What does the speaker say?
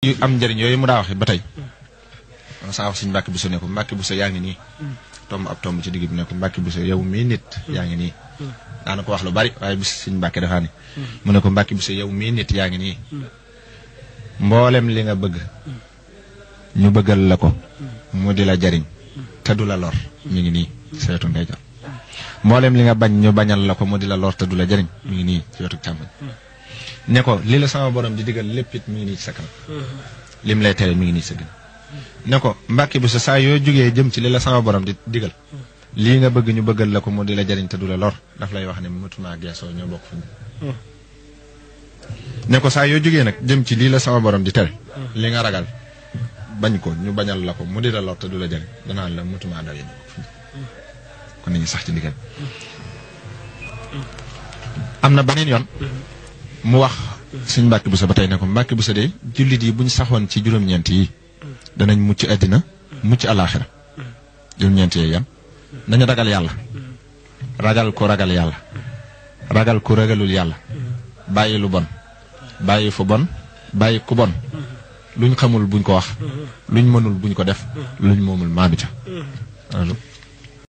yu am njëriñ yooyu mu daa waxe ba tey saa wax suñu Mbàkke Buso ne ko Mbàkke Buso yaa ngi nii tomb ab tomb ci digg bi ne ko Mbàkke Buso yow mii nit yaa ngi nii daana ko wax lu bari waaye bis suñu Mbàkke dafaa ni mu ne ko Mbàkke Buso yow mii nit yaa ngi nii mboolem li nga bëgg ñu bëggal la ko mu di la jariñ te du la lor mi ngi nii sa wetu ndeyjoor mboolem li nga bañ ñu bañal la ko mu di la lor te du la jariñ mi ngi nii ci wetu càmmoñ ne ko li la sama borom di digal lépp it mi ngi nii ci sa kanam lim lay tere mi ngi nii sa gën ne ko Mbàkke Buso saa yoo jógee jëm ci li la sama borom di digal lii nga bëgg ñu bëggal la ko mu di la jariñ te du la lor daf lay wax ne mutuma geesoo ñoo bokk fu ne ko saa yoo jógee nag jëm ci lii la sama borom di tere li nga ragal bañ ko ñu bañal la ko mu di la lor te du la jariñ danaan la mutuma daw ñoo bokk fu kon nañu sax ci ndigal am na beneen yoon mu wax suñ Mbàkke Buso ba tey ne ko Mbàkke Buso de jullit yi buñ saxoon ci juróom-ñeent yi danañ mucc àddina mucc alaaxira juróom-ñeent yi yan nañu ragal yàlla ragal ko ragal yàlla ragal ku ragalul yàlla bàyyi lu bon bàyyi fu bon bàyyi ku bon luñ xamul buñ ko wax luñ mënul buñ ko def luñ moomul maandu ca